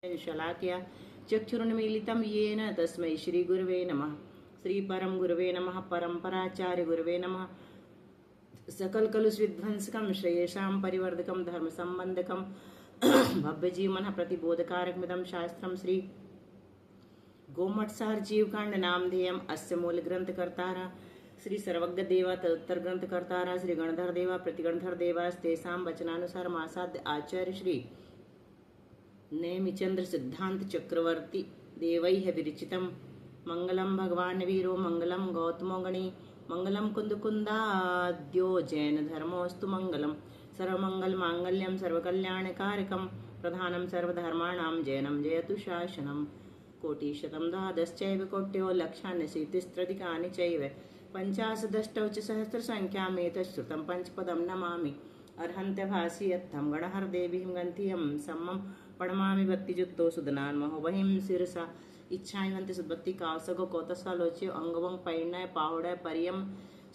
शलाकया चक्षुरुन्मीलितं येन तस्मै श्रीगुरवे नमः। श्री परम गुरवे नमः। परम्पराचार्य गुरवे नमः। सकलकलुषविध्वंसकं श्रेयसां परिवर्धकं धर्म संबंधकं भव्यजीवन प्रतिबोधकारकमिदं शास्त्रं श्री गोमठसार जीवकांड नामधेयम् अस्य मूल ग्रंथकर्तारः श्री सर्वज्ञ देवा तदुत्तर ग्रंथकर्तारः श्री गणधर देवा प्रतिगणधर देवास्तेषां वचनानुसार आसाद्य आचार्य श्री नेमिचंद्र सिद्धांत चक्रवर्ती देवैः विरचितं मंगलम भगवान वीरो मंगलम गौतमो गणी मंगलम कुंदकुंदाद्यो जैन धर्मोस्तु मंगलम सर्वमंगल मांगल्यम सर्वकल्याणकारकं प्रधानं सर्वधर्माणां जैनं जयतु शासनं कोटिशतं द्वादश्चैव कोट्यो लक्षान्यशीतिस्त्रधिकानि चैव पञ्चाशदष्टौ च सहस्रसङ्ख्यामेतच्छ्रुतं पंचपदं नमामि अर्हन्त्य भासि यत्थं गणहर देवीं गन्थियं सम्मं पणमामि भक्तिजुक्तो सुदनान्महो वहिं शिरसा इच्छाइवन्ति सुद्भक्ति कासगो कोतसालोच्य अंगवं पैणय पाहुडय परियम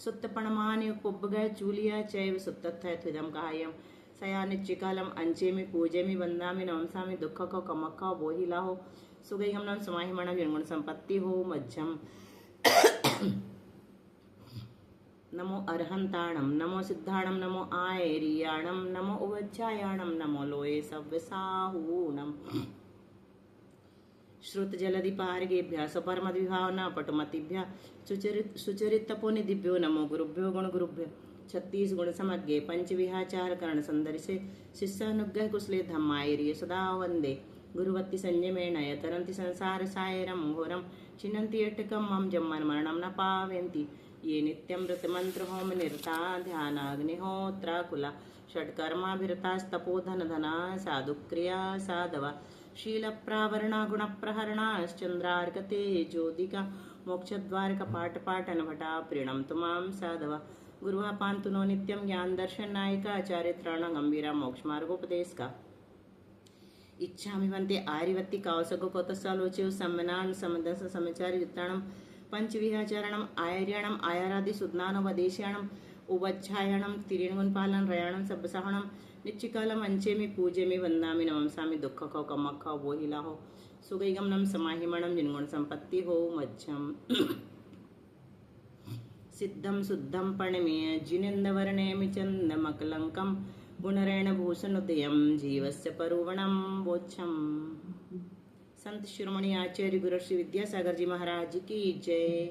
सुत्तपणमानि पुब्बगय चूलिया चैव सुत्तथय त्विदं कायं सयानिच्चिकालम् अंचेमि पूजेमि वन्दामि नमसामि दुःखको कमक्खो बोहिलाहो सुगैहं नम समाहिमणं निर्गुण संपत्ति हो मज्जम नमो अर्हंताणं नमो सिद्धाणं नमो आयरियाणं नमो उवज्जायाणं नमो लोये सव्यसाहूणं श्रुत जलधि पारगेभ्यः सपरमद्विभावना पटुमतिभ्यः सुचरितपोनिधिभ्यो नमो गुरुभ्यो गुण गुरुभ्यो 36 गुण समज्ञे पंचविहाचार कर्ण संदर्शे शिष्यानुग्रह कुशले धम्मायर्य सदा वंदे गुरुवत्ति संयमेन यतरन्ति संसार सायरं घोरं छिन्नन्ति यट्टकं मम जन्मन मरणं न पावयन्ति ये नित्यं व्रतमंत्र होम निरता ध्यानाग्निहोत्राकुला षट्कर्माभिरतास्तपोधन धना साधुक्रिया साधवा शीलप्रावरणा गुणप्रहरणाश्चन्द्रार्कते ज्योतिका मोक्षद्वारक पाठपाठन भटा प्रीणन्तु मां साधवा गुरुः पान्तु नो नित्यं ज्ञान दर्शन नायिका चारित्राणां गंभीरा मोक्षमार्गोपदेशका इच्छामि वन्ते आर्यवत्ति कावसगो कोतसालोच्य सम्मनान् समदस समचारि युक्ताणं पंचविहाचारणम् आयर्याणम् आयारादि सुज्ञानोपदेशाणम् उवच्छायाणं तिरिणगुणपालन रयाणं सब्बसाहणं निच्चिकालम् अंचेमि पूजेमि वन्दामि नमसामि दुःखको कमक्खो बोहिलाहो सुगैगमनं समाहिमणं निर्गुण संपत्ति हो मज्जम सिद्धं शुद्धं पणमेय जिनेन्द्रवर्णेमि चन्दमकलङ्कं गुणरेण भूषणोदयं जीवस्य परुवणं वोच्छम्। संत शिरोमणि आचार्य गुरु श्री विद्यासागर जी महाराज की जय।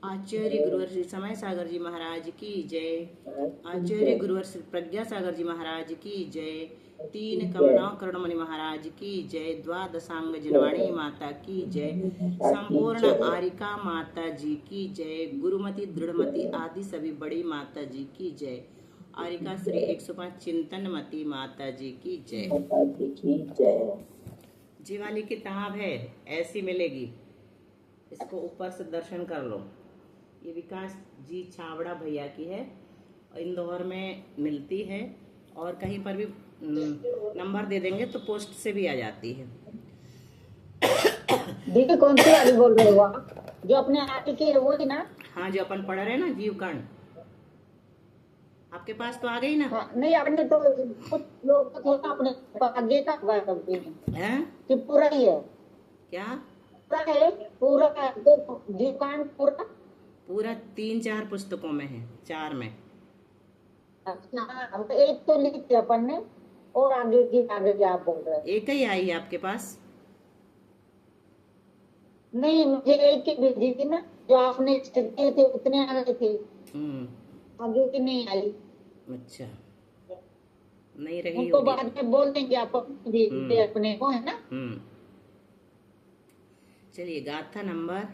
आचार्य गुरुवर श्री समय सागर जी महाराज की जय। आचार्य गुरुवर श्री प्रज्ञा सागर जी महाराज की जय। 3 कमनाव करुणमणि महाराज की जय। द्वादशांग जनवाणी माता की जय। संपूर्ण आरिका माता जी की जय। गुरुमति दृढ़मति आदि सभी बड़ी माता जी की जय। आरिका श्री 105 चिंतनमती माता जी की जय। जी वाली किताब है ऐसी मिलेगी, इसको ऊपर से दर्शन कर लो। ये विकास जी छावड़ा भैया की है, इंदौर में मिलती है और कहीं पर भी नंबर दे देंगे तो पोस्ट से भी आ जाती है। दीदी कौन सी वाली बोल रहे हो आप? जो अपने आगे की है वो ही ना? हाँ, जो अपन पढ़ रहे हैं ना जीवकांड, आपके पास तो आ गई ना? हाँ, नहीं आपने तो कुछ लोग तो थोड़ा अपने आगे का है कि पूरा ही है क्या? पूरा है, पूरा जीवकांड पूरा 3-4 पुस्तकों में है, 4 में। अच्छा, एक तो लिखी अपन ने और आगे की आप बोल रहे हैं? एक ही आई है आपके पास? नहीं, मुझे एक ही भेजी थी ना, जो आपने थे उतने आगे थी, आगे की नहीं आई। अच्छा, नहीं रही उनको बाद में बोल देंगे आप अपने को, है ना? चलिए, गाथा नंबर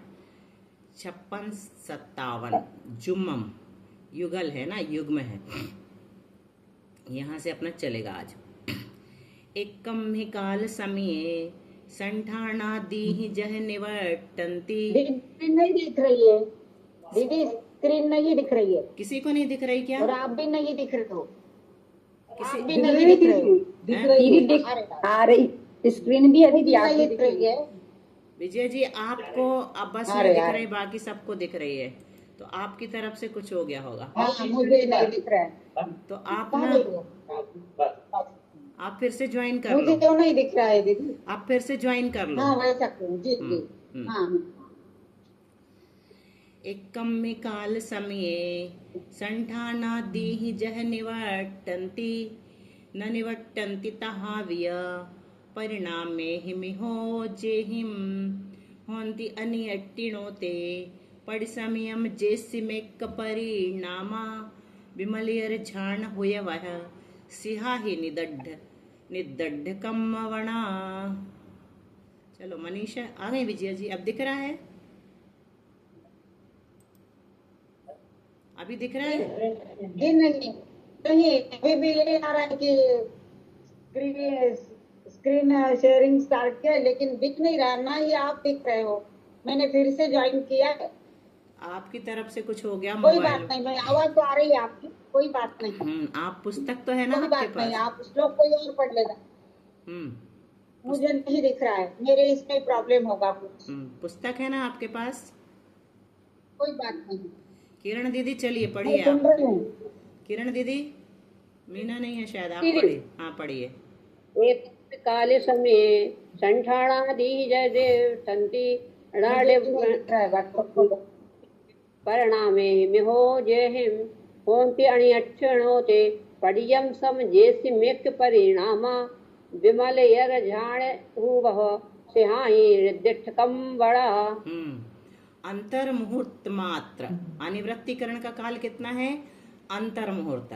56-57 जुम्मम युगल है ना, युग्म है। यहाँ से अपना चलेगा आज। एकम ही काल समय संठानादि जह निवर्तन्ति। नहीं दिख रही है दीदी, स्क्रीन नहीं दिख रही है। किसी को नहीं दिख रही क्या? और आप भी नहीं दिख रहे हो? किसी भी नहीं दिख रहे? आ रही स्क्रीन भी अभी नहीं दिख रही है। विजय जी आपको अब बस नहीं दिख रही, बाकी सबको दिख रही है, तो आपकी तरफ से कुछ हो गया होगा। हाँ, मुझे नहीं दिख रहा है। तो आप ना आप फिर से ज्वाइन कर मुझे लो, क्यों नहीं दिख रहा है दीदी? आप फिर से ज्वाइन कर लो। हाँ वैसा क्यों? जी जी। हम्म। हाँ एकम्मि काल समये संठाना दीहि जह निवर्तन्ति न निवर्तन्ति तहाविय परिणामे हिमिहो जेहिम होन्ति अनियट्टिनो ते परिसमयम जेसिमेक परिणामा विमलियर झाण हुय वह सिहा ही निदड्ढ कम्मवणा। चलो मनीषा आ गई, विजया जी अब दिख रहा है? अभी दिख रहा है? जी नहीं नहीं, अभी भी ये आ रहा है कि स्क्रीन स्क्रीन शेयरिंग स्टार्ट किया, लेकिन दिख नहीं रहा ना ही आप दिख रहे हो। मैंने फिर से ज्वाइन किया है। आपकी तरफ से कुछ हो गया कोई मोबाइल। बात नहीं, मैं आवाज तो आ रही है आपकी, कोई बात नहीं। आप पुस्तक तो है ना कोई आपके बात नहीं, पास? आप श्लोक कोई और पढ़ लेना। मुझे नहीं दिख रहा है, मेरे इसमें प्रॉब्लम होगा कुछ। पुस्तक है ना आपके पास? कोई बात नहीं, किरण दीदी चलिए मैं पढ़िए सुन आप। रही हूँ। किरण दीदी, मीना नहीं है शायद, आप दीदी। पढ़िए। हाँ पढ़िए। एक काले समय संठाणादि जय देव संति मुझे भी नहीं दिख रहा है, बात खोलो। परिणामे मिहो जेहिम होन्ति अणियक्षणोते पडियम सम जेसि मेक परिणामा विमल यर झाण हुवह सिहाई रिद्धिठकम बड़ा। अंतर मुहूर्त मात्र, अनिवृत्तिकरण का काल कितना है? अंतर मुहूर्त।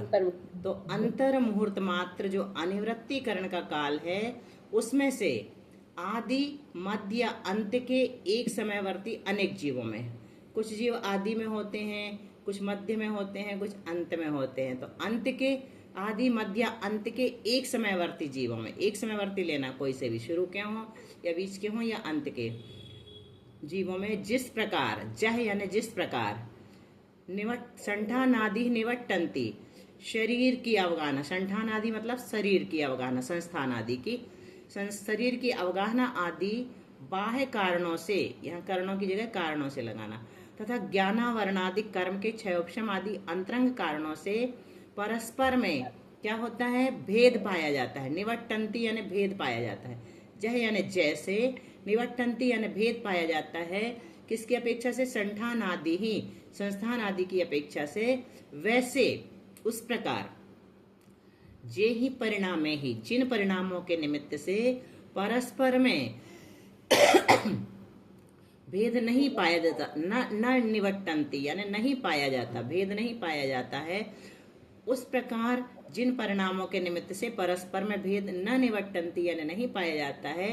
तो अंतर मुहूर्त मात्र जो अनिवृत्तिकरण का काल है, उसमें से आदि मध्य अंत के एक समयवर्ती अनेक जीवों में, कुछ जीव आदि में होते हैं, कुछ मध्य में होते हैं, कुछ अंत में होते हैं। तो अंत के, आदि मध्य अंत के एक समयवर्ती जीवों में, एक समयवर्ती लेना, कोई से भी, शुरू के हों या बीच के हों या अंत के जीवों में, जिस प्रकार जह यानी जिस प्रकार संठानादि निवट्टन्ति, शरीर की अवगाहना, संठानादि मतलब शरीर की अवगाहना, संस्थान आदि की, शरीर की अवगाहना आदि बाह्य कारणों से, यहाँ कारणों की जगह कारणों से लगाना, तथा ज्ञानावरणादि कर्म के क्षयोपशम आदि अंतरंग कारणों से परस्पर में क्या होता है? भेद पाया जाता है। निवट्टन्ति यानी भेद पाया जाता है। जह यानी जैसे, निवट्टन्ति यानी भेद पाया जाता है। किसकी अपेक्षा से? संठान आदि ही, संस्थान आदि की अपेक्षा से। वैसे उस प्रकार जे ही परिणामे ही, जिन परिणामों के निमित्त से परस्पर में भेद नहीं पाया जाता, न निवट्टन्ति यानी नहीं पाया जाता, भेद नहीं पाया जाता है, उस प्रकार जिन परिणामों के निमित्त से परस्पर में भेद न निवट्टन्ति यानी नहीं पाया जाता है,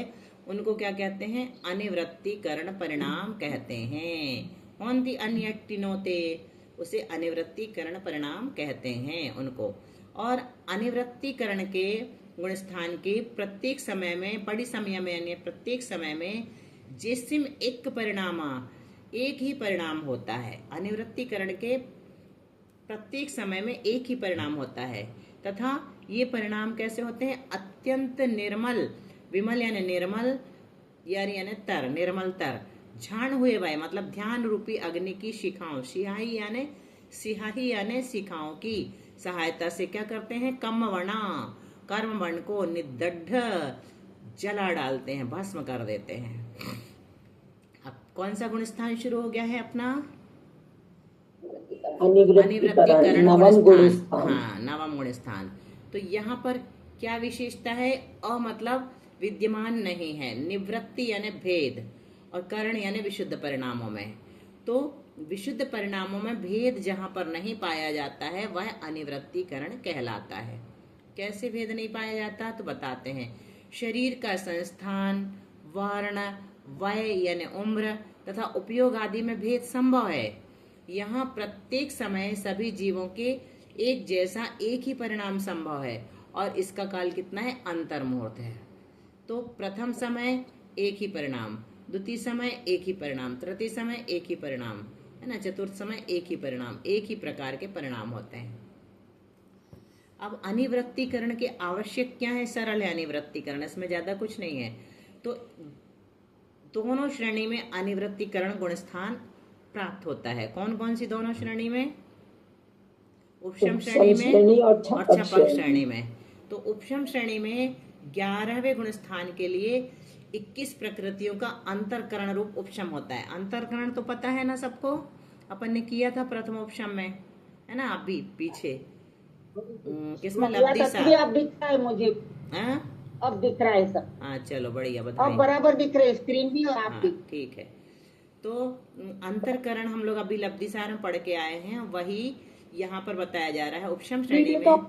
उनको क्या कहते हैं? अनिवृत्तिकरण परिणाम कहते हैं। होन्ति अनियट्टिनोते, उसे अनिवृत्तिकरण परिणाम कहते हैं उनको। और अनिवृत्तिकरण के गुणस्थान के प्रत्येक समय में, पड़ी समय में यानी प्रत्येक समय में जिसिम एक परिणामा, एक ही परिणाम होता है। अनिवृत्तिकरण के प्रत्येक समय में एक ही परिणाम होता है, तथा ये परिणाम कैसे होते हैं? अत्यंत निर्मल, विमल यानी निर्मल, यानी तर, निर्मल तर, झाण हुए वह मतलब ध्यान रूपी अग्नि की शिखाओं, सिहाही यानी शिखाओं की सहायता से क्या करते हैं? कम्मवणा, कर्म वर्ण को निदड्ढ जला डालते हैं, भस्म कर देते हैं। अब कौन सा गुणस्थान शुरू हो गया है अपना? अनिवृत्तिकरण नवम गुणस्थान। हाँ, नवम गुणस्थान। तो यहाँ पर क्या विशेषता है? अ मतलब विद्यमान नहीं है, निवृत्ति यानी भेद, और करण यानी विशुद्ध परिणामों में। तो विशुद्ध परिणामों में भेद जहां पर नहीं पाया जाता है, वह अनिवृत्तिकरण कहलाता है। कैसे भेद नहीं पाया जाता? तो बताते हैं। शरीर का संस्थान, वर्ण, वय यानी उम्र तथा उपयोग आदि में भेद संभव है। यहाँ प्रत्येक समय सभी जीवों के एक जैसा एक ही परिणाम संभव है, और इसका काल कितना है? अंतर मुहूर्त है। तो प्रथम समय एक ही परिणाम, द्वितीय समय एक ही परिणाम, तृतीय समय एक ही परिणाम, है ना, चतुर्थ समय एक ही परिणाम, एक ही प्रकार के परिणाम होते हैं। अब अनिवृत्तिकरण के आवश्यक क्या है? सरल है अनिवृत्तिकरण, इसमें ज्यादा कुछ नहीं है। तो दोनों श्रेणी में अनिवृत्तिकरण गुणस्थान प्राप्त होता है। कौन कौन सी दोनों श्रेणी में? उपशम श्रेणी में और छपक श्रेणी में। तो उपशम श्रेणी में 11वें गुण स्थान के लिए 21 प्रकृतियों का अंतरकरण रूप उपशम होता है। अंतरकरण तो पता है ना सबको, अपन ने किया था प्रथम उपशम में, है ना, अभी पीछे किसमें लब्धि तभी सार। अब दिख रहा है मुझे, हाँ अब दिख रहा है सब, हाँ, चलो बढ़िया, अब बताइए। बराबर दिख रहे स्क्रीन भी और आप हाँ भी। ठीक है। तो अंतरकरण हम लोग अभी लब्धि सार में पढ़ के आए हैं, वही यहाँ पर बताया जा रहा है। उपशम श्रेणी ये तो में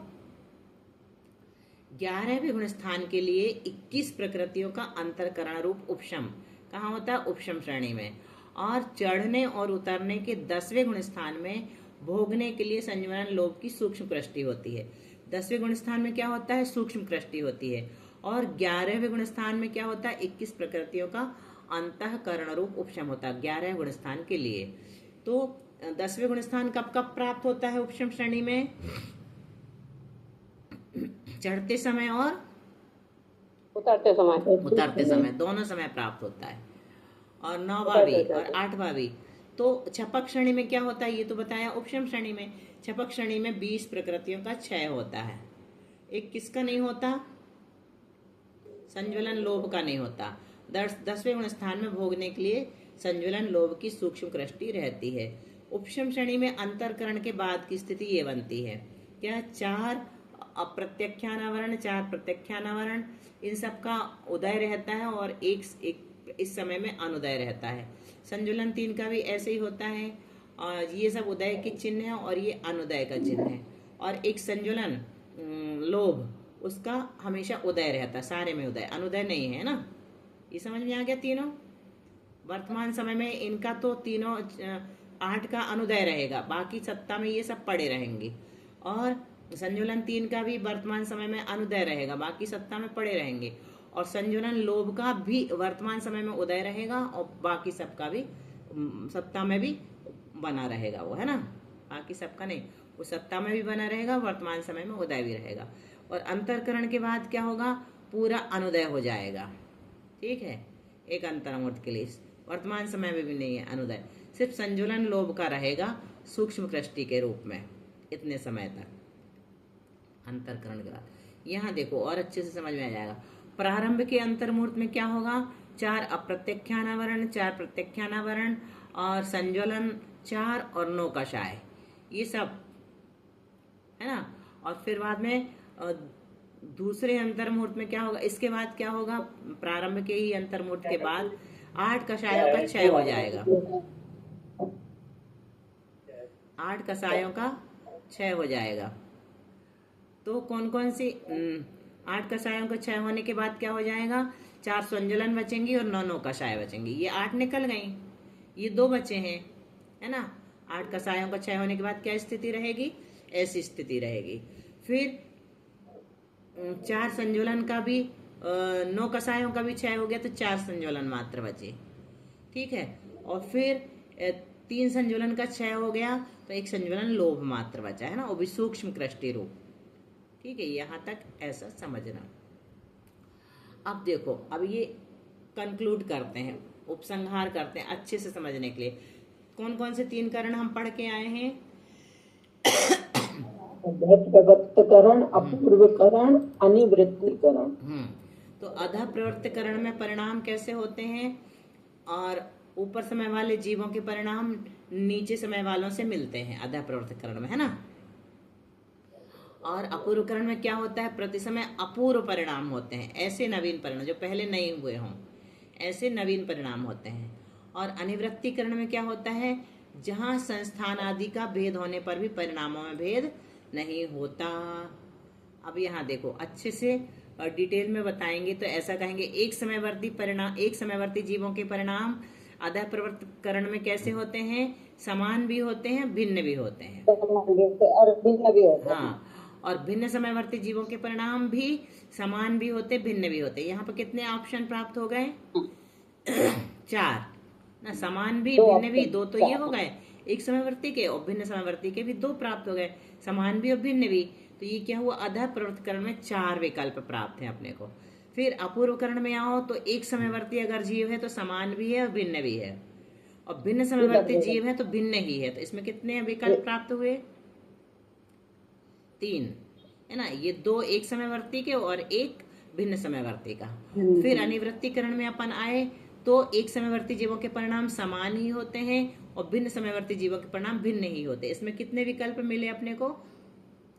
11वें गुण स्थान के लिए 21 प्रकृतियों का अंतरकरण रूप उपशम कहाँ होता है? उपशम श्रेणी में। और चढ़ने और उतरने के 10वें गुण स्थान में भोगने के लिए संयमन लोभ की सूक्ष्म कृष्टि होती है। 10वें गुण स्थान में क्या होता है? सूक्ष्म कृष्टि होती है। और 11वें गुण स्थान में क्या होता है? 21 प्रकृतियों का अंतःकरण रूप उपशम होता है 11वें गुण स्थान के लिए। तो 10वें गुण स्थान कब कब प्राप्त होता है उपशम श्रेणी में? चढ़ते समय और उतरते समय दोनों समय प्राप्त होता है। और 9वां भी और 8वां भी। तो छपक श्रेणी में क्या होता है ये तो बताया। उपशम श्रेणी में, छपक श्रेणी में 20 प्रकृतियों का क्षय होता है। एक किसका नहीं होता? संज्वलन लोभ का नहीं होता। 10वें गुण स्थान में भोगने के लिए संज्वलन लोभ की सूक्ष्म कृष्टि रहती है। उपशम श्रेणी में अंतरकरण के बाद की स्थिति ये बनती है क्या? 4 अप्रत्यक्षानावरण, 4 प्रत्यक्षानावरण, इन सब का उदय रहता है और एक इस समय में अनुदय रहता है। संजुलन 3 का भी ऐसे ही होता है। और ये सब उदय के चिन्ह है और ये अनुदय का चिन्ह है। और एक संजुलन लोभ, उसका हमेशा उदय रहता है, सारे में उदय, अनुदय नहीं है ना। ये समझ में आ गया तीनों? वर्तमान समय में इनका तो तीनों 8 का अनुदय रहेगा, बाकी सत्ता में ये सब पड़े रहेंगे। और संजुलन 3 का भी वर्तमान समय में अनुदय रहेगा, बाकी सत्ता में पड़े रहेंगे। और संजुलन लोभ का भी वर्तमान समय में उदय रहेगा और बाकी सबका भी सत्ता में भी बना रहेगा वो, है ना। बाकी सबका नहीं, वो सत्ता में भी बना रहेगा, वर्तमान समय में उदय भी रहेगा। और अंतरकरण के बाद क्या होगा? पूरा अनुदय हो जाएगा। ठीक है, एक अंतर्मुहूर्त के लिए वर्तमान समय में भी नहीं है अनुदय, सिर्फ संजुलन लोभ का रहेगा सूक्ष्म कृष्टि के रूप में इतने समय तक अंतरकरण के बाद। यहाँ देखो और अच्छे से समझ में आ जाएगा। प्रारंभ के अंतर्मुहूर्त में क्या होगा? 4 अप्रत्यक्षानावरण, 4 प्रत्यक्षानावरण और संज्वलन 4 और 9 कषाय, ये सब है ना। और फिर बाद में दूसरे अंतर्मुहूर्त में क्या होगा? इसके बाद क्या होगा? प्रारंभ के ही अंतर्मुहूर्त के बाद 8 कषायों का क्षय हो जाएगा। 8 कषायों का क्षय हो जाएगा। तो कौन कौन सी 8 कषायों का क्षय होने के बाद क्या हो जाएगा? 4 संजुलन बचेंगी और 9 कषाय बचेंगी। ये 8 निकल गई, ये 2 बचे हैं, है ना। 8 कषायों का क्षय होने के बाद क्या स्थिति रहेगी? ऐसी स्थिति रहेगी। फिर 4 संजुलन का भी 9 कषायों का भी क्षय हो गया तो 4 संजुलन मात्र बचे। ठीक है। और फिर 3 संजुलन का क्षय हो गया तो 1 संजुलन लोभ मात्र बचा, है ना, वो भी सूक्ष्म कृष्टि रूप। ठीक है, यहाँ तक ऐसा समझना। अब देखो, अब ये कंक्लूड करते हैं, उपसंहार करते हैं अच्छे से समझने के लिए। कौन कौन से 3 करण हम पढ़ के आए हैं? प्रवृत्तकरण, अपूर्वकरण, अनिवृत्तिकरण। तो अधः प्रवृत्तकरण में परिणाम कैसे होते हैं? और ऊपर समय वाले जीवों के परिणाम नीचे समय वालों से मिलते हैं अधः प्रवृत्तकरण में, है ना। और अपूर्वकरण में क्या होता है? प्रति समय अपूर्व परिणाम होते हैं, ऐसे नवीन परिणाम जो पहले नहीं हुए हों, ऐसे नवीन परिणाम होते हैं। और अनिवृत्तिकरण में क्या होता है? जहां संस्थान आदि का भेद होने पर भी परिणामों में भेद नहीं होता। अब यहाँ देखो अच्छे से डिटेल में बताएंगे तो ऐसा कहेंगे, एक समयवर्ती जीवों के परिणाम अधः प्रवृत्तकरण में कैसे होते हैं? समान भी होते हैं, भिन्न भी होते हैं, और भिन्न भी होते हैं। हाँ। और भिन्न समयवर्ती जीवों के परिणाम भी समान भी होते, भिन्न भी होते। यहाँ पर कितने ऑप्शन प्राप्त हो गए? 4 ना। समान भी, भिन्न भी, 2 तो ये हो गए एक समयवर्ती के, और भिन्न समयवर्ती के भी 2 प्राप्त हो गए, समान भी और भिन्न भी। तो ये क्या हुआ? अधः प्रवृत्तकरण में 4 विकल्प प्राप्त हैं अपने को। फिर अपूर्वकरण में आओ तो एक समयवर्ती अगर जीव है तो समान भी है और भिन्न भी है, और भिन्न समयवर्ती जीव है तो भिन्न ही है। तो इसमें कितने विकल्प प्राप्त हुए? 3। है ना, ये दो एक समयवर्ती के और एक भिन्न समयवर्ती का। फिर अनिवृत्तीकरण में अपन आए तो एक समयवर्ती जीवों के परिणाम समान ही होते हैं और भिन्न समयवर्ती जीवों के परिणाम भिन्न ही होते हैं। इसमें कितने विकल्प मिले अपने को?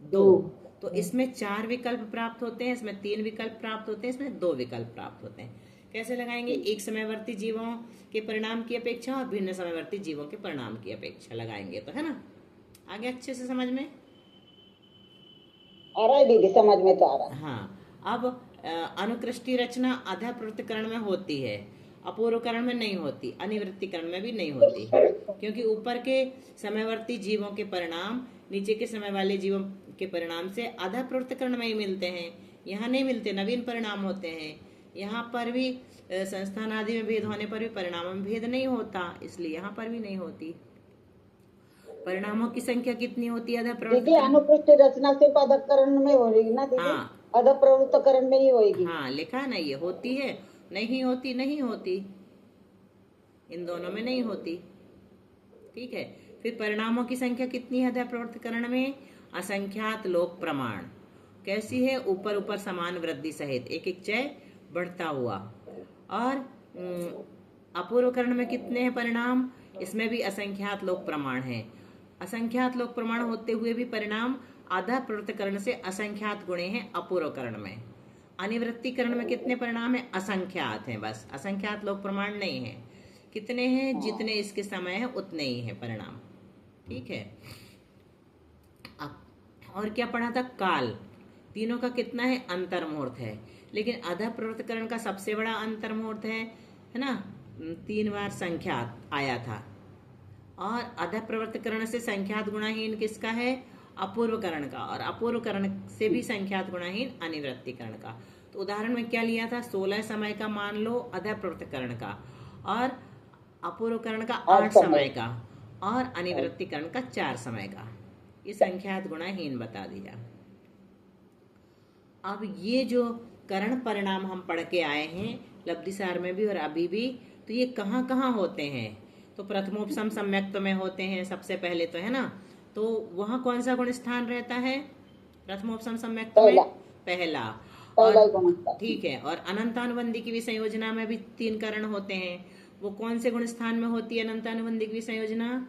2। तो इसमें 4 विकल्प प्राप्त होते हैं, इसमें 3 विकल्प प्राप्त होते हैं, इसमें 2 विकल्प प्राप्त होते हैं। कैसे लगाएंगे? एक समयवर्ती जीवों के परिणाम की अपेक्षा और भिन्न समयवर्ती जीवों के परिणाम की अपेक्षा लगाएंगे तो, है ना। आगे अच्छे से समझ में आ रहा है दीदी? समझ में तो आ रहा है। हाँ। अब अनुकृष्टि रचना अधः प्रवृत्तिकरण में होती है, अपूर्वकरण में नहीं होती, अनिवृत्तिकरण में भी नहीं होती, क्योंकि ऊपर के समयवर्ती जीवों के परिणाम नीचे के समय वाले जीवों के परिणाम से अधः प्रवृत्तिकरण में ही मिलते हैं, यहाँ नहीं मिलते, नवीन परिणाम होते हैं। यहाँ पर भी संस्थान आदि में भेद होने पर भी परिणामों में भेद नहीं होता, इसलिए यहाँ पर भी नहीं होती। परिणामों की संख्या कितनी होती है? दीदी अनुकृष्टि रचना सिर्फ अधःकरण में होगी ना दीदी? हाँ, अधःप्रवृत्तकरण में ही होगी। हाँ लिखा है ना, ये होती है, नहीं होती, नहीं होती, इन दोनों में नहीं होती। ठीक है। फिर परिणामों की संख्या कितनी है अधःप्रवृत्तकरण में? असंख्यात लोक प्रमाण। कैसी है? ऊपर ऊपर समान वृद्धि सहित एक एक चय बढ़ता हुआ। और अपूर्वकरण में कितने हैं परिणाम? इसमें भी असंख्यात लोक प्रमाण है। असंख्यात लोक प्रमाण होते हुए भी परिणाम आधा प्रवृत्तकरण से असंख्यात गुणे हैं अपूर्वकरण में। अनिवृत्तीकरण में कितने परिणाम है? असंख्यात हैं, बस असंख्यात लोक प्रमाण नहीं है। कितने हैं? जितने इसके समय है उतने ही है परिणाम। ठीक है। और क्या पढ़ा था? काल। तीनों का कितना है? अंतर्मुहूर्त है, लेकिन अधः प्रवृत्तकरण का सबसे बड़ा अंतर्मुहूर्त है ना, 3 बार संख्यात आया था। और अधः प्रवृत्तकरण से संख्यात गुणाहीन किसका है? अपूर्वकरण का। और अपूर्वकरण से भी संख्यात गुणाहीन अनिवृत्तीकरण का। तो उदाहरण में क्या लिया था? 16 समय का मान लो अधः प्रवृत्तकरण का, और अपूर्वकरण का 8 समय का, और अनिवृत्तीकरण का 4 समय का। ये संख्यात गुणाहीन बता दिया। अब ये जो करण परिणाम हम पढ़ के आए हैं लब्धिसार में भी और अभी भी, तो ये कहाँ कहाँ होते हैं? तो प्रथमोपसम सम्यक्त में होते हैं सबसे पहले तो, है ना। तो वहाँ कौन सा गुण स्थान रहता है प्रथमोपसम सम्यक्त में? पहला। और ठीक है। और अनंतानुबंधी की विसंयोजना में भी 3 करण होते हैं। वो कौन से गुण स्थान में होती है अनंतानुबंधी की विसंयोजना?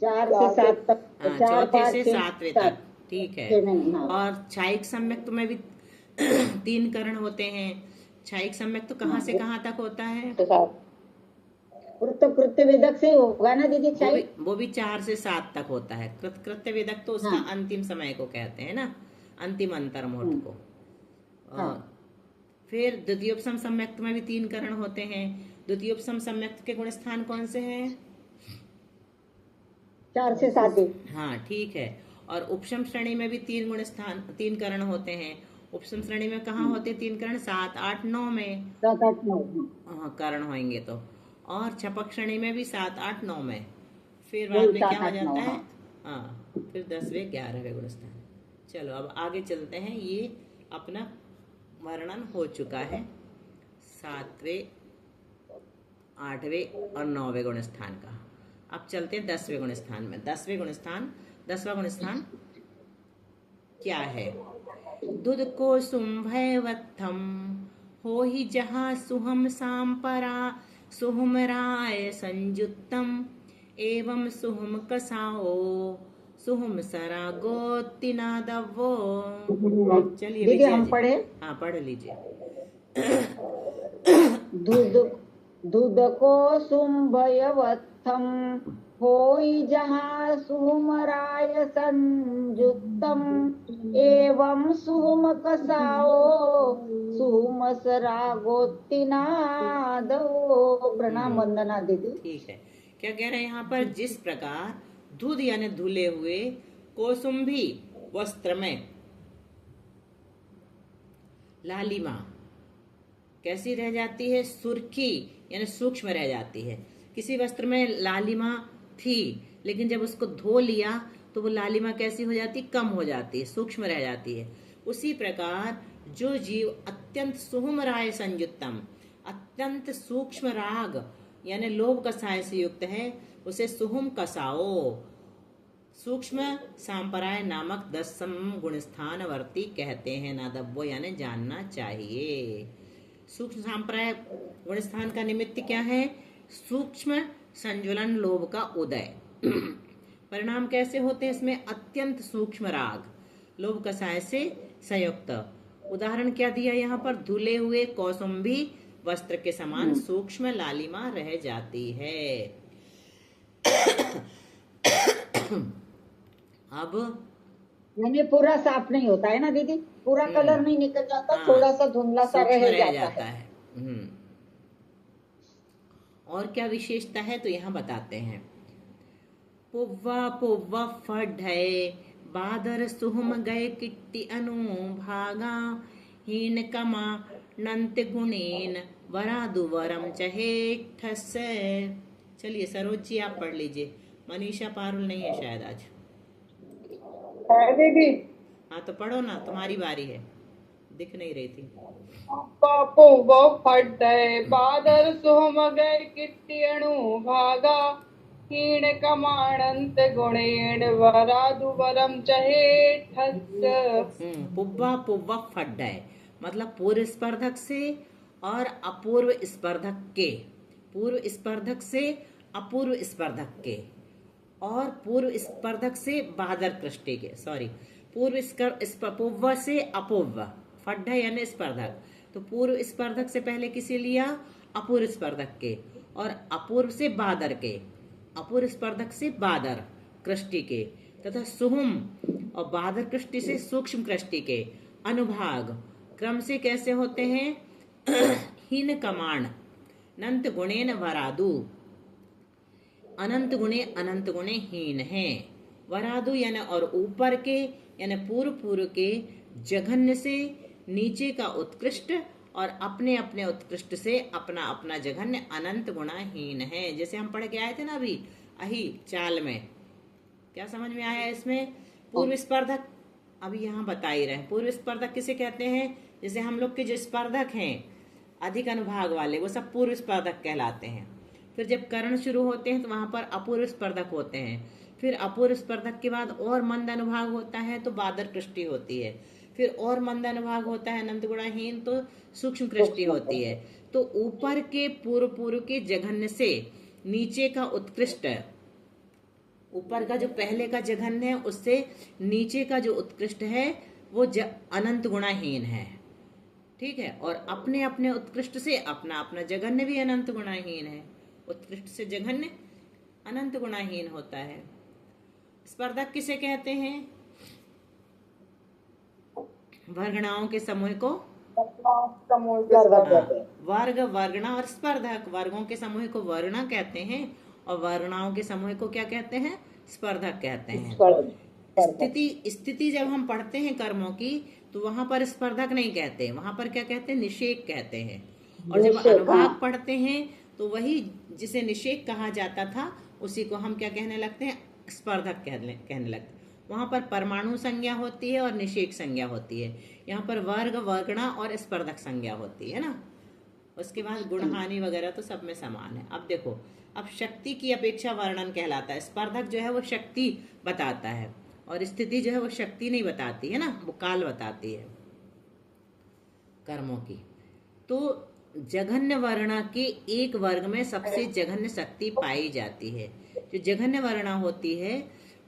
4 से 7 तक। चौथे से 7वें तक। ठीक है। और छायिक सम्यक्त में भी 3 करण होते हैं। छायिक सम्यक्त कहाँ से कहाँ तक होता है? कृत्य वेदक से होगा ना दीदी? वो भी 4 से 7 तक होता है। कृत्य वेदक तो उसका अंतिम समय को कहते हैं ना, अंतिम अंतर्मुहूर्त को। फिर द्वितीयोपसम सम्यक्त में भी 3 करण होते हैं। द्वितीयोपसम सम्यक्त के गुण स्थान कौन से हैं? 4 से 7। हाँ ठीक है। और उपशम श्रेणी में भी 3 करण होते हैं। उपशम श्रेणी में कहाँ होते 3 करण? 7, 8, 9 में। 7, 8, 9 करण होंगे तो। और छपक श्रेणी में भी 7, 8, 9 में। फिर बाद में क्या हो जाता है? हाँ, फिर 10वें 11वें गुण स्थान। चलो अब आगे चलते हैं। ये अपना वर्णन हो चुका है 7वें, 8वें और 9वें गुण स्थान का। अब चलते हैं 10वें गुण स्थान में। 10वां गुण स्थान क्या है? दुध को सुम्भयवत्थम हो ही जहाँ सुहम सांपरा सुहुम राय संयुक्तम एवं सुहुम कसाओ सुहुम सरा गोतिनादवो। चलिए दीदी हम पढ़े? हाँ पढ़ लीजिए। दूध को सुम्भयवत्थम होई जहाँ सुहुमराय संयुक्तम एवं सुहुम कसाओ सुहुमसरा गोतिनादो। प्रणाम वंदना दीदी। ठीक है। क्या कह रहे हैं यहाँ पर? जिस प्रकार दूध यानी धुले हुए कौसुंभी वस्त्र में लालिमा कैसी रह जाती है? सुर्खी यानी सूक्ष्म रह जाती है। किसी वस्त्र में लालिमा थी, लेकिन जब उसको धो लिया तो वो लालिमा कैसी हो जाती? कम हो जाती है, सूक्ष्म रह जाती है। उसी प्रकार जो जीव अत्यंत सुहुम राय संयुक्तम, अत्यंत सूक्ष्म राग यानी लोभ कसाय से युक्त है, उसे सुहुम कसाओ, सूक्ष्म सांपराय नामक 10 गुणस्थानवर्ती कहते हैं नादब्बो, यानी जानना चाहिए। सूक्ष्म सांपराय गुणस्थान का निमित्त क्या है? सूक्ष्म संज्वलन लोभ का उदय। परिणाम कैसे होते हैं इसमें? अत्यंत सूक्ष्म राग, लोभ कषाय से संयुक्त। उदाहरण क्या दिया यहाँ पर? धुले हुए कौसुंभी वस्त्र के समान सूक्ष्म लालिमा रह जाती है। अब यानी पूरा साफ नहीं होता है ना दीदी, पूरा कलर नहीं निकल जाता, हाँ, थोड़ा सा धुंधला सा सूक्ष्म रह जाता है। और क्या विशेषता है तो यहाँ बताते हैं। पुव्वा पुव्वा फढ़य बादर सुहुम गए किट्टी अनुभागा हीन कमा नंत गुणेन वरादु वरम चहे ठस। चलिए सरोज जी आप पढ़ लीजिए, मनीषा पारुल नहीं है शायद आज। दीदी हाँ तो पढ़ो ना, तुम्हारी बारी है, दिख नहीं रही थी। पापो वो फड्डे बादल सुहम गए किट्टी अणु भागा हीण कमाणंत गुणेन वरादु वरम चहे ठस। पुव्वा पुव्वा फड्डय मतलब पूर्व स्पर्धक से और अपूर्व स्पर्धक के, पूर्व स्पर्धक से अपूर्व स्पर्धक के, और पूर्व स्पर्धक से बादर कृष्टि के, सॉरी पुव्वा से अपूर्व, फड्डा यानी स्पर्धक, तो पूर्व स्पर्धक से पहले किसे लिया? अपूर्व स्पर्धक के, और अपूर्व से बादर के, अपूर्व स्पर्धक से बादर कृष्टि के, तथा सुहुम और बादर कृष्टि से सूक्ष्म कृष्टि के अनुभाग क्रम से कैसे होते हैं? हीन कमाण नंत गुणेन वरादु, अनंत गुणे हीन है। वरादु यानी और ऊपर के यानी पूर्व के जघन्य से नीचे का उत्कृष्ट, और अपने अपने उत्कृष्ट से अपना अपना जघन्य अनंत गुणाहीन है। जैसे हम पढ़ के आए थे ना अभी अही चाल में, क्या समझ में आया इसमें? पूर्व स्पर्धक अभी यहाँ बता ही रहे हैं। पूर्व स्पर्धक किसे कहते हैं? जैसे हम लोग के जो स्पर्धक हैं अधिक अनुभाग वाले, वो सब पूर्व स्पर्धक कहलाते हैं। फिर जब करण शुरू होते हैं तो वहां पर अपूर्व स्पर्धक होते हैं। फिर अपूर्व स्पर्धक के बाद और मंद अनुभाग होता है तो बादर कृष्टि होती है। फिर और मंद अनुभाग होता है अनंत गुणाहीन तो सूक्ष्म कृष्टि होती है। तो ऊपर के पूर्व के जघन्य से नीचे का उत्कृष्ट, ऊपर का जो पहले का जघन्य है उससे नीचे का जो उत्कृष्ट है वो अनंत गुणाहीन है, ठीक है। और अपने अपने उत्कृष्ट से अपना अपना जघन्य भी अनंत गुणाहीन है। उत्कृष्ट से जघन्य अनंत गुणाहीन होता है। स्पर्धक किसे कहते हैं? वर्गणाओं के समूह को वर्ग, वर्गणा और स्पर्धक, वर्गों के समूह को वर्णा कहते हैं और वर्गणाओं के समूह को क्या कहते हैं? स्पर्धक कहते हैं। स्थिति जब हम पढ़ते हैं कर्मों की तो वहां पर स्पर्धक नहीं कहते, वहां पर क्या कहते हैं? निषेक कहते हैं। और जब अनुभाग पढ़ते हैं तो वही जिसे निषेक कहा जाता था उसी को हम क्या कहने लगते हैं? स्पर्धक कहने लगते। वहां पर परमाणु संज्ञा होती है और निषेक संज्ञा होती है। यहाँ पर वर्ग, वर्गणा और स्पर्धक संज्ञा होती है ना। उसके बाद गुणहानि वगैरह तो सब में समान है। अब देखो, अब शक्ति की अपेक्षा वर्णन कहलाता है। स्पर्धक जो है वो शक्ति बताता है और स्थिति जो है वो शक्ति नहीं बताती है ना, वो काल बताती है कर्मों की। तो जघन्य वर्णा के एक वर्ग में सबसे जघन्य शक्ति पाई जाती है। जो जघन्य वर्णा होती है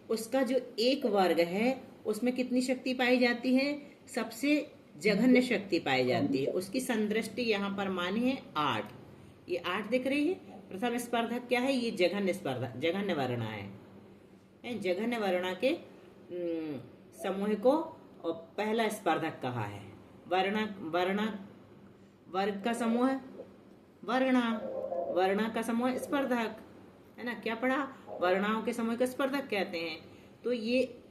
उसका जो एक वर्ग है उसमें कितनी शक्ति पाई जाती है? सबसे जघन्य शक्ति पाई जाती है। उसकी संदृष्टि यहाँ पर मानी है 8। ये 8 दिख रही है। प्रथम स्पर्धक क्या है? ये जघन्य स्पर्धक, जघन्य वर्णा है। जघन्य वर्णा के समूह को और पहला स्पर्धक कहा है। वर्णा वर्ग का समूह वर्णा, वर्णा का समूह स्पर्धक है ना। क्या पढ़ा? वर्णाओं के समूह को स्पर्धक कहते हैं। तो ये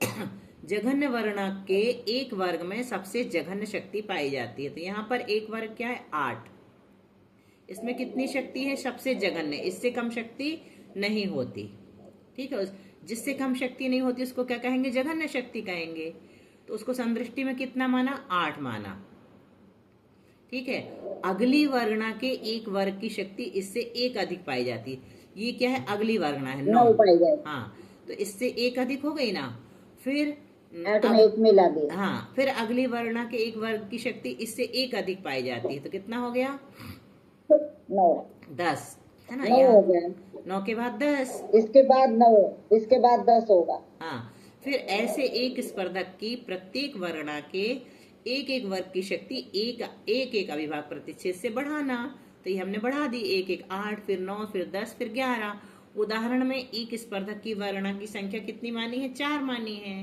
जघन्य वर्णा के एक वर्ग में सबसे जघन्य शक्ति पाई जाती है। तो यहाँ पर एक वर्ग क्या है? 8। इसमें कितनी शक्ति है? सबसे जघन्य, इससे कम शक्ति नहीं होती, ठीक है। जिससे कम शक्ति नहीं होती उसको क्या कहेंगे? जघन्य शक्ति कहेंगे। तो उसको संदृष्टि में कितना माना? 8 माना, ठीक है। अगली वर्णा के एक वर्ग की शक्ति इससे एक अधिक पाई जाती है। ये क्या है? अगली वर्णा है 9। हाँ, तो इससे एक अधिक हो गई ना। फिर 8 में 1 मिला दिया। हाँ, फिर अगली वर्णा के एक वर्ग की शक्ति इससे एक अधिक पाई जाती है, तो कितना हो गया? 9 10 है ना। 9 हो गया। 9 के बाद 10, इसके बाद 9, इसके बाद 10 होगा। हाँ। फिर ऐसे एक स्पर्धक की प्रत्येक वर्णा के एक एक वर्ग की शक्ति एक अविभाज्य प्रतिच्छेद से बढ़ाना। तो ये हमने बढ़ा दी, 1 1 8, फिर 9, फिर 10, फिर 11। उदाहरण में एक स्पर्धक की वर्णा की संख्या कितनी मानी है? 4 मानी है।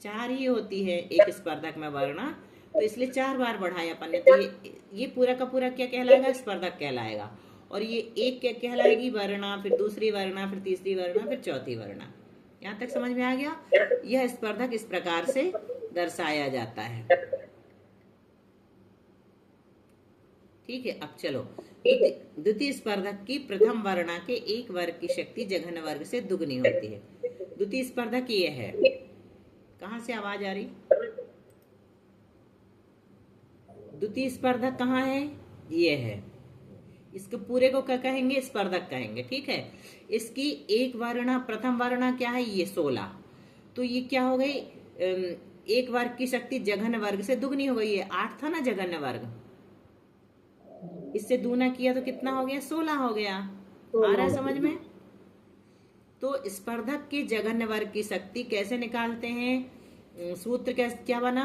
4 ही होती है एक स्पर्धक में वर्णा, तो इसलिए 4 बार बढ़ाया अपन ने। तो ये पूरा का पूरा क्या कहलाएगा? स्पर्धक कहलाएगा। और ये एक क्या कहलाएगी? वर्णा, फिर दूसरी वर्णा, फिर तीसरी वर्णा, फिर चौथी वर्णा। यहाँ तक समझ में आ गया? यह स्पर्धक इस प्रकार से दर्शाया जाता है। ठीक है, अब चलो द्वितीय स्पर्धक की प्रथम वर्णा के एक वर्ग की शक्ति जघन्य वर्ग से दुगनी होती है। द्वितीय स्पर्धक ये है। कहाँ से आवाज आ रही? द्वितीय स्पर्धक कहाँ है? ये है। इसके पूरे को क्या कहेंगे? स्पर्धक कहेंगे। ठीक है, इसकी एक वर्णा, प्रथम वर्णा क्या है? ये 16। तो ये क्या हो गई? एक वर्ग की शक्ति जघन्य वर्ग से दुगनी हो गई है। 8 था ना जघन्य वर्ग, इससे दूना किया तो कितना हो गया? 16 हो गया। आ रहा है समझ में? तो स्पर्धक के जघन्य वर्ग की शक्ति कैसे निकालते हैं? सूत्र क्या बना?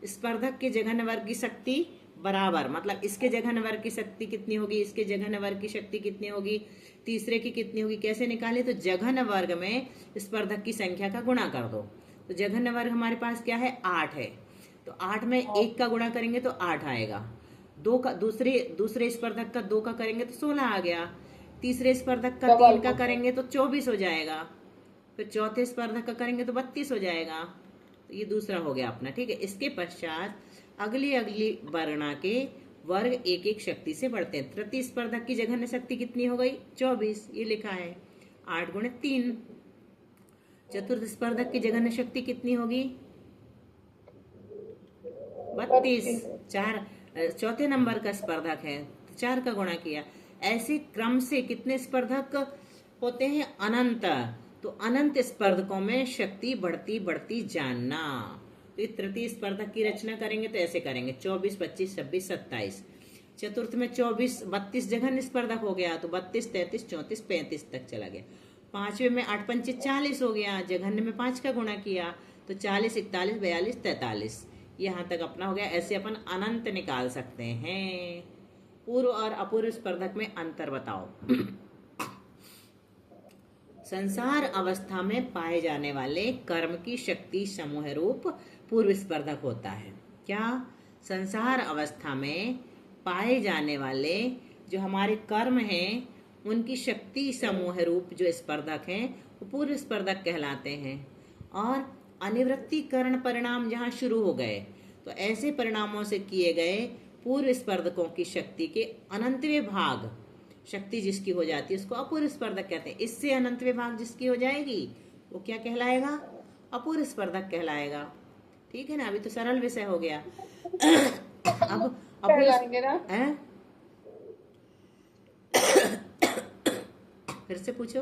स्पर्धक के जघन्य वर्ग की शक्ति बराबर, मतलब इसके जघन्य वर्ग की शक्ति कितनी होगी, इसके जघन्य वर्ग की शक्ति कितनी होगी, तीसरे की कितनी होगी। कैसे निकाले? तो जघन्य वर्ग में स्पर्धक की संख्या का गुणा कर दो। तो जघन्य वर्ग हमारे पास क्या है? 8 है। तो 8 में 1 का गुणा करेंगे तो 8 आएगा। 2 का दूसरे स्पर्धक का 2 का करेंगे तो 16 आ गया। तीसरे स्पर्धक का 3 का करेंगे तो 24 हो जाएगा। फिर चौथे स्पर्धक का करेंगे तो 32 हो जाएगा। तो ये दूसरा हो गया अपना। ठीक है, इसके पश्चात अगली वर्णा के वर्ग एक एक शक्ति से बढ़ते हैं। तृतीय स्पर्धक की जघन्य शक्ति कितनी हो गई? 24, ये लिखा है 8 गुणे 3। चतुर्थ स्पर्धक की जघन्य शक्ति कितनी होगी? 32। 4 चौथे नंबर का स्पर्धक है, 4 का गुणा किया। ऐसे क्रम से कितने स्पर्धक होते हैं? अनंत। तो अनंत स्पर्धकों में शक्ति बढ़ती बढ़ती जानना। तो तृतीय स्पर्धक की रचना करेंगे तो ऐसे करेंगे 24, 25, 26, 27। चतुर्थ में 24, 32 जघन्य स्पर्धक हो गया, तो 32, 33, 34, 35 तक चला गया। पांचवे में 8 पंचे 40 हो गया, जघन्य में 5 का गुणा किया तो 40, 41, 42, 43 यहाँ तक अपना हो गया। ऐसे अपन अनंत निकाल सकते हैं। पूर्व और अपूर्व स्पर्धक में अंतर बताओ। संसार अवस्था में पाए जाने वाले कर्म की शक्ति समूह रूप पूर्व स्पर्धक होता है। क्या? संसार अवस्था में पाए जाने वाले जो हमारे कर्म हैं उनकी शक्ति समूह रूप जो स्पर्धक हैं वो पूर्व स्पर्धक कहलाते हैं। और अनिवृत्तिकरण परिणाम जहाँ शुरू हो गए तो ऐसे परिणामों से किए गए पूर्व स्पर्धकों की शक्ति के अनंतवें भाग शक्ति जिसकी हो जाती है उसको अपूर्व स्पर्धक कहते हैं। इससे अनंतवें भाग जिसकी हो जाएगी वो क्या कहलाएगा? अपूर्व स्पर्धक कहलाएगा। ठीक है ना, अभी तो सरल विषय हो गया। अब कहलाएंगे ना? फिर से पूछो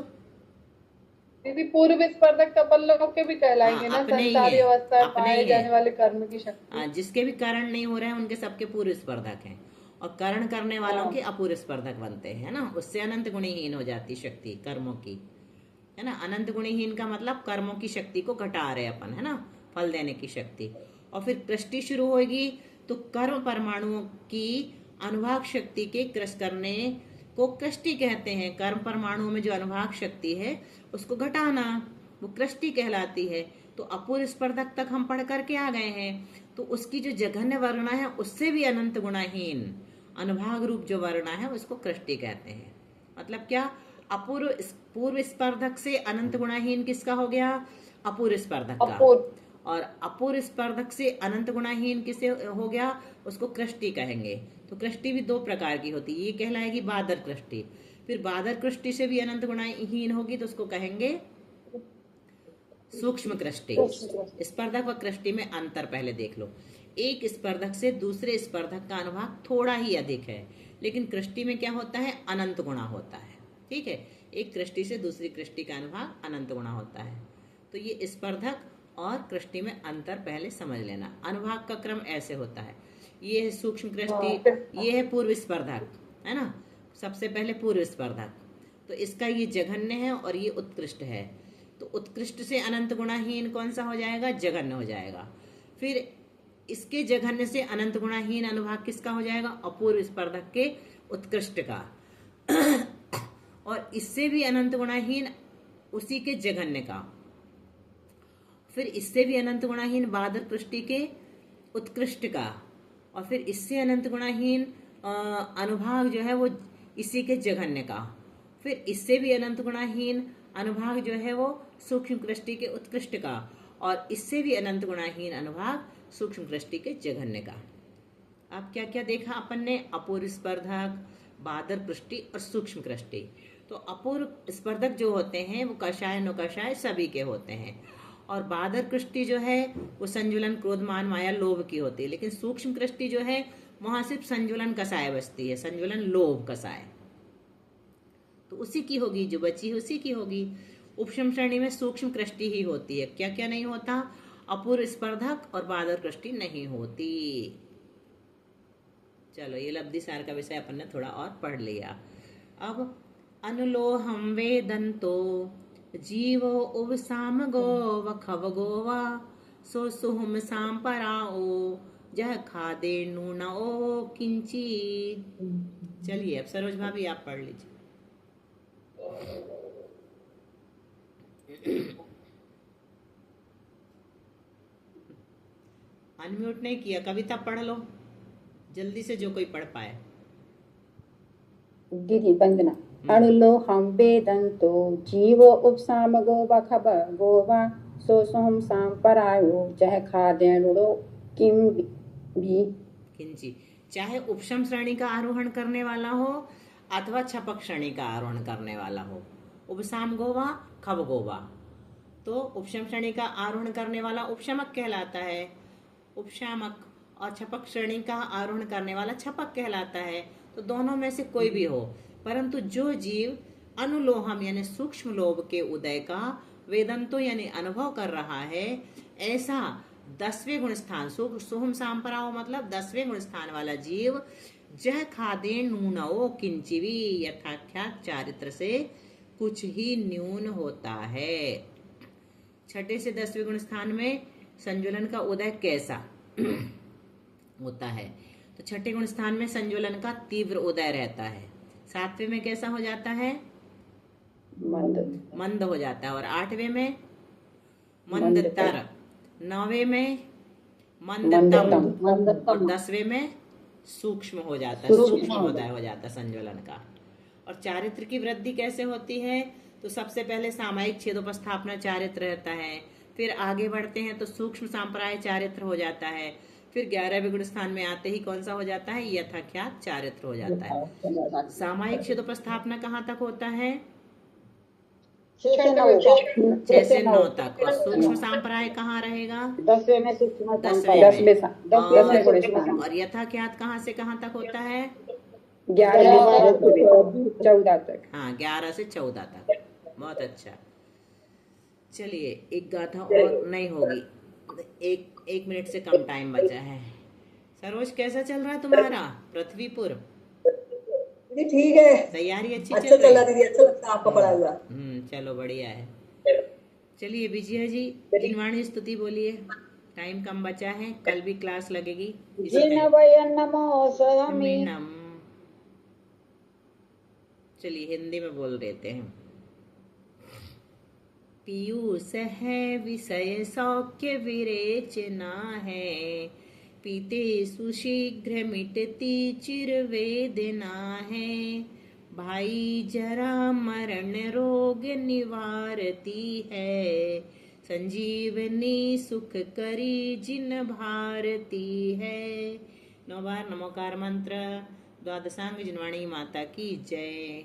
दीदी। पूर्व स्पर्धक तो अपन लोगों के भी कहलाएंगे ना? अपने ही संसारी है, अवस्था में अपने पाए ही जाने है। वाले कर्म की शक्ति। जिसके भी कारण नहीं हो रहे हैं उनके सबके पूर्व स्पर्धक हैं और करण करने वालों के अपूर्व स्पर्धक बनते हैं ना। उससे अनंत गुणहीन हो जाती शक्ति कर्मों की, है ना। अनंत गुणहीन का मतलब कर्मों की शक्ति को घटा रहे अपन, है ना, फल देने की शक्ति। और फिर कृष्टि शुरू होगी तो कर्म परमाणुओं की अनुभाग शक्ति के कृष करने को कृष्टि कहते हैं। कर्म परमाणुओं में जो अनुभाग शक्ति है उसको घटाना वो कृष्टि कहलाती है। तो अपूर्व स्पर्धक तक हम पढ़ करके आ गए हैं। तो उसकी जो जघन्य वर्णा है उससे भी अनंत गुणाहीन अनुभाग रूप जो वर्णा है उसको कृष्टि कहते हैं। मतलब क्या? पूर्व स्पर्धक से अनंत गुणाहीन किसका हो गया? अपूर्व स्पर्धक का। और अपूर्व स्पर्धक से अनंत गुणाहीन किसे हो गया? उसको कृष्टि कहेंगे। तो कृष्टि भी 2 प्रकार की होती है। ये कहलाएगी बादर कृष्टि। फिर बादर कृष्टि से भी अनंत गुणाहीन होगी तो उसको कहेंगे सूक्ष्म कृष्टि। स्पर्धक व कृष्टि में अंतर पहले देख लो। एक स्पर्धक से दूसरे स्पर्धक का अनुभाग थोड़ा ही अधिक है, लेकिन कृष्टि में क्या होता है? अनंत गुणा होता है। ठीक है, एक कृष्टि से दूसरी कृष्टि का अनुभाग अनंत गुणा होता है। तो ये स्पर्धक और कृष्टि में अंतर पहले समझ लेना। अनुभाग का क्रम ऐसे होता है, ये है सूक्ष्म कृष्टि, ये है पूर्व स्पर्धक, है ना। सबसे पहले पूर्व स्पर्धक, तो इसका ये जघन्य है और ये उत्कृष्ट है। तो उत्कृष्ट से अनंत गुणाहीन कौन सा हो जाएगा? जघन्य हो जाएगा। फिर इसके जघन्य से अनंत गुणाहीन अनुभाग किसका हो जाएगा? अपूर्व स्पर्धक के उत्कृष्ट का। और इससे भी अनंत गुणाहीन उसी के जघन्य का। फिर इससे भी अनंत गुणाहीन बादर कृष्टि के उत्कृष्ट का। और फिर इससे अनंत गुणाहीन अनुभाग जो है वो इसी के जघन्य का। फिर इससे भी अनंत गुणाहीन अनुभाग जो है वो सूक्ष्म कृष्टि के उत्कृष्ट का। और इससे भी अनंत गुणाहीन अनुभाग सूक्ष्म कृष्टि के जघन्य का। अब क्या क्या देखा अपन ने? अपूर्व स्पर्धक, बादर कृष्टि और सूक्ष्म कृष्टि। तो अपूर्व स्पर्धक जो होते हैं वो कषाय नुकषाय सभी के होते हैं। और बादर कृष्टि जो है वो संजुलन, क्रोध, मान, माया, लोभ की होती है। लेकिन सूक्ष्म कृष्टि जो है वहां सिर्फ संजुलन कषाय बचती है, संजुलन लोभ कषाय। तो उसी की होगी, जो बची है उसी की होगी। उपशम श्रेणी में सूक्ष्म कृष्टि ही होती है। क्या क्या नहीं होता? अपूर्व स्पर्धक और बादर कृष्टि नहीं होती। चलो, ये लब्धि सार का विषय अपन ने थोड़ा और पढ़ लिया। अब अनुलोहम वेदंतो जीवो उवसाम गो वखव गोवा सो सुहुम सांपराओ जह खादे नूनो किंची। चलिए अब सरोज भाभी आप पढ़ लीजिए। अनम्यूट नहीं किया, कविता पढ़ लो जल्दी से, जो कोई पढ़ पाए। दीदी वंदना। अणुलोहम वेदंतो जीवो उपसाम गो वखब गोवा सो सोहम सांपरायो जह खादेनुड़ो किम भी किंची। चाहे उपशम श्रेणी का आरोहण करने वाला हो अथवा छपक श्रेणी का आरोहण करने वाला हो। उपसाम गोवा, खब गोवा। तो उपशम श्रेणी का आरोहण करने वाला उपशमक कहलाता है, उपशामक। और छपक श्रेणी का आरोहण करने वाला छपक कहलाता है। तो दोनों में से कोई भी हो, परंतु जो जीव अनुलोहम यानी सूक्ष्म लोभ के उदय का वेदंतो यानी अनुभव कर रहा है, ऐसा 10वें गुण स्थान सुहम सांपराओ मतलब 10वें गुण स्थान वाला जीव जह खादे नूनो किंचिवी यथाख्यात चारित्र से कुछ ही न्यून होता है। छठे से 10वें गुण स्थान में संजुलन का उदय कैसा होता है? तो छठे गुण स्थान में संजुलन का तीव्र उदय रहता है। 7वें में कैसा हो जाता है? मंद हो जाता है। और 8वें में मंदतर, 9वें में मंदतम और 10वें में सूक्ष्म हो जाता है, सूक्ष्म उदय हो जाता है संजुलन का। और चारित्र की वृद्धि कैसे होती है? तो सबसे पहले सामायिक छेदोपस्थापना चारित्र रहता है, फिर आगे बढ़ते हैं तो सूक्ष्म सांप्राय चारित्र हो जाता है, फिर 11वें गुण स्थान में आते ही कौन सा हो जाता है? यथाख्यात चारित्र हो जाता है। सामायिक छेदोपस्थापना कहाँ तक होता है? 6 से 9 तक। और सूक्ष्म सांप्राय कहाँ रहेगा? 10वें में सूक्ष्म 10वें। और यथाख्यात कहाँ से कहाँ तक होता है? 11 से 14 तक। हाँ, 11 से 14 तक। बहुत अच्छा। चलिए, एक गाथा और नहीं होगी, एक मिनट से कम टाइम बचा है। सरोज कैसा चल रहा है तुम्हारा पृथ्वीपुर? दीदी ठीक है, तैयारी अच्छी अच्छा चल रही चला है? दीदी, अच्छा लगता है आपका पढ़ा हुआ। चलो बढ़िया है। चलिए विजया जी जिनवाणी स्तुति बोलिए, टाइम कम बचा है, कल भी क्लास लगेगी। मीनम। चलिए हिंदी में बोल देते हैं। पीयूष है विषय सौख्य विरेचना है, पीते सुशीघ्र मिटती चिर वेदना है, भाई जरा मरण रोग निवारती है, संजीवनी सुख करी जिन भारती है। 9 बार नमोकार मंत्र। द्वादशांग जिनवाणी माता की जय।